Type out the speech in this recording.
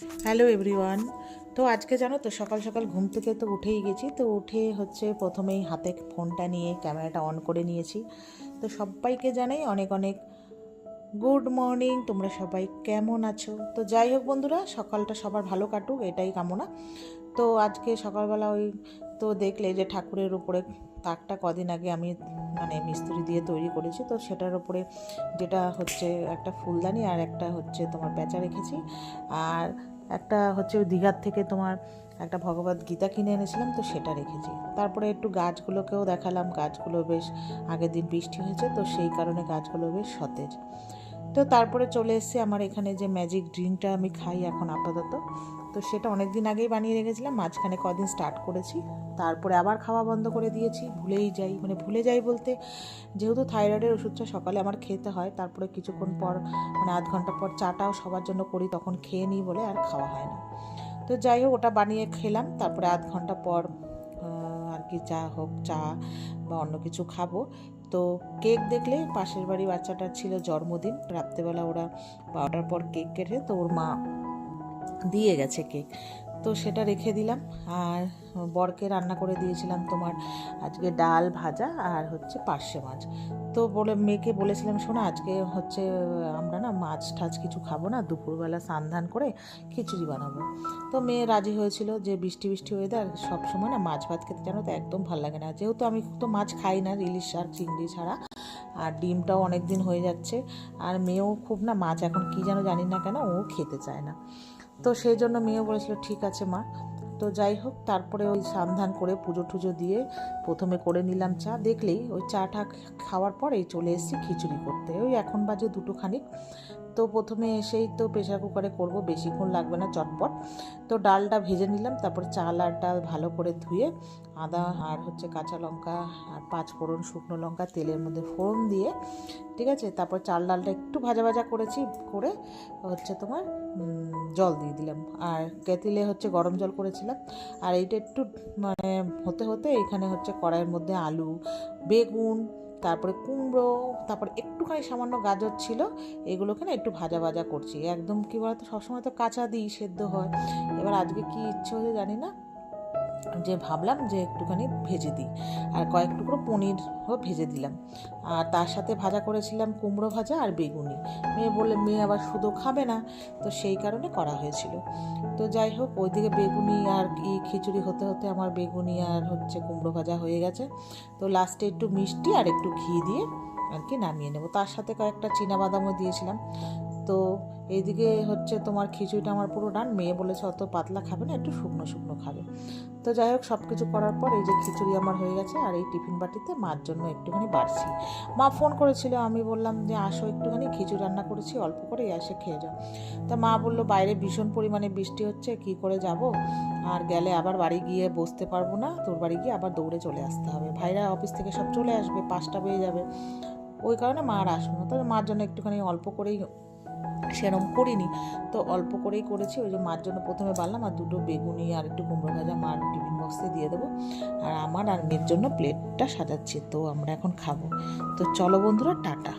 Hello everyone. তো আজকে জানো তো সকাল সকাল ঘুম থেকে তো উঠেই গেছি। তো উঠে হচ্ছে প্রথমেই হাতে ফোনটা নিয়ে ক্যামেরাটা অন করে নিয়েছি। তো সবাইকে জানাই অনেক অনেক গুড মর্নিং। তোমরা সবাই কেমন আছো? তো যাই হোক বন্ধুরা, সকালটা সবার ভালো কাটুক এটাই কামনা। তো আজকে সকালবেলা তো দেখলে যে ঠাকুরের উপরে তাকটা কদিন আগে আমি মিস্ত্রি দিয়ে তৈরি করেছি। তো সেটার উপরে যেটা হচ্ছে একটা ফুলদানি আর একটা হচ্ছে তোমার প্যাঁচা রেখেছি, আর একটা হচ্ছে ওই দীঘার থেকে তোমার একটা ভগবত গীতা কিনে এনেছিলাম, তো সেটা রেখেছি। তারপরে একটু গাছগুলোকেও দেখালাম, গাছগুলো বেশ আগের দিন বৃষ্টি হয়েছে তো সেই কারণে গাছগুলো বেশ সতেজ। তো তারপরে চলে এসেছি আমার এখানে যে ম্যাজিক ড্রিঙ্কটা আমি খাই এখন আপাতত। তো সেটা অনেক দিন আগেই বানিয়ে রেখেছিলাম, মাঝখানে কদিন স্টার্ট করেছি, তারপরে আবার খাওয়া বন্ধ করে দিয়েছি। ভুলেই যাই, ভুলে যাই বলতে, যেহেতু থাইরয়েডের ওষুধটা সকালে আমার খেতে হয়, তারপরে কিছুক্ষণ পর আধ ঘন্টা পর চাটাও সবার জন্য করি, তখন খেয়ে নিই বলে আর খাওয়া হয় না। তো যাই হোক, ওটা বানিয়ে খেলাম, তারপরে আধ ঘন্টা পর আর কি চা হোক, চা বা অন্য কিছু খাবো। তো কেক দেখলে, পাশের বাড়ি বাচ্চাটার ছিল জন্মদিন, রাত্রেবেলা ওরা 12টার পর কেক কেটে তো ওর মা দিয়ে গেছে কেক, তো সেটা রেখে দিলাম। আর বরকে রান্না করে দিয়েছিলাম তোমার আজকে ডাল ভাজা আর হচ্ছে পার্শে মাছ। তো মেয়েকে বলেছিলাম, শোনো আজকে হচ্ছে আমরা না মাছ টাছ কিছু খাবো না, দুপুরবেলা স্নান করে খিচুড়ি বানাবো। তো মেয়ে রাজি হয়েছিল, যে বৃষ্টি বৃষ্টি ওয়েদার সবসময় না মাছ ভাত খেতে জানো তো একদম ভালো লাগে না, যেহেতু আমি তো মাছ খাই না, ইলিশ আর চিংড়ি ছাড়া, আর ডিমটাও অনেক দিন হয়ে যাচ্ছে। আর মেয়েও খুব না মাছ এখন কী যেন জানি না কেন ও খেতে চায় না। তো সেই জন্য মেয়েও বলেছিল ঠিক আছে মা। তো যাই হোক, তারপরে ওই স্নান করে পুজো টুজো দিয়ে প্রথমে করে নিলাম চা। দেখলেই ওই চাটা খাওয়ার পরেই চলে এসেছি খিচুড়ি করতে। ওই এখন বাজে 2টো খানিক। তো প্রথমে এসেই তো প্রেশার কুকারে করব, বেশিক্ষণ লাগবে না, চটপট। তো ডালটা ভেজে নিলাম, তারপর চাল আর ডাল ভালো করে ধুয়ে আদা আর হচ্ছে কাঁচা লঙ্কা আর 5 ফোড়ন, শুকনো লঙ্কা তেলের মধ্যে ফোড়ন দিয়ে, ঠিক আছে, তারপর চাল ডালটা একটু ভাজা ভাজা করেছি, করে হচ্ছে তোমার জল দিয়ে দিলাম, আর কেতিলে হচ্ছে গরম জল করেছিলাম। আর এইটা একটু হতে হতে এখানে হচ্ছে কড়াইয়ের মধ্যে আলু, বেগুন, তারপরে কুমড়ো, তারপরে একটুখানি সামান্য গাজর ছিল, এগুলোকে না একটু ভাজা ভাজা করছি। একদম কী বলতো, সবসময় তো কাঁচা দিই, সেদ্ধ হয়। এবার আজকে কি ইচ্ছে হয়েছে জানি না, যে ভাবলাম যে একটুখানি ভেজে দিই, আর কয়েক টুকরো পনিরও ভেজে দিলাম। আর তার সাথে ভাজা করেছিলাম কুমড়ো ভাজা আর বেগুনি। মেয়ে আবার শুধু খাবে না, তো সেই কারণে করা হয়েছিল। তো যাই হোক, ওইদিকে বেগুনি আর খিচুড়ি হতে হতে আমার বেগুনি আর হচ্ছে কুমড়ো ভাজা হয়ে গেছে। তো লাস্টে একটু মিষ্টি আর একটু ঘি দিয়ে আর কি নামিয়ে নেব। তার সাথে কয়েকটা চীনাবাদামও দিয়েছিলাম। তো এইদিকে হচ্ছে তোমার খিচুড়িটা আমার পুরো ডান। মেয়ে বলেছে অত পাতলা খাবে না, একটু শুকনো শুকনো খাবে। তো যাই হোক, সব কিছু করার পর এই যে খিচুড়ি আমার হয়ে গেছে, আর এই টিফিন বাটিতে মার জন্য একটুখানি বাড়ছি। মা ফোন করেছিল, আমি বললাম যে আসো একটুখানি, খিচুড়ি রান্না করেছি অল্প করে, এসে খেয়ে যাও। তা মা বললো বাইরে ভীষণ পরিমাণে বৃষ্টি হচ্ছে, কি করে যাব, আর গেলে আবার বাড়ি গিয়ে বসতে পারবো না, তোর বাড়ি গিয়ে আবার দৌড়ে চলে আসতে হবে, ভাইরা অফিস থেকে সব চলে আসবে, 5টা বেজে যাবে, ওই কারণে মা আর আসবে না। তবে মার জন্য একটুখানি অল্প করেই, সেরকম করিনি, তো অল্প করেই করেছি। ওই যে মার জন্য প্রথমে বাড়লাম, আর 2টো বেগুনি আর একটু কুমড়ো ভাজা মার টিফিন বক্সে দিয়ে দেবো, আর আমার আর মেয়ের জন্য প্লেটটা সাজাচ্ছি। তো আমরা এখন খাবো। তো চলো বন্ধুরা, টাটা।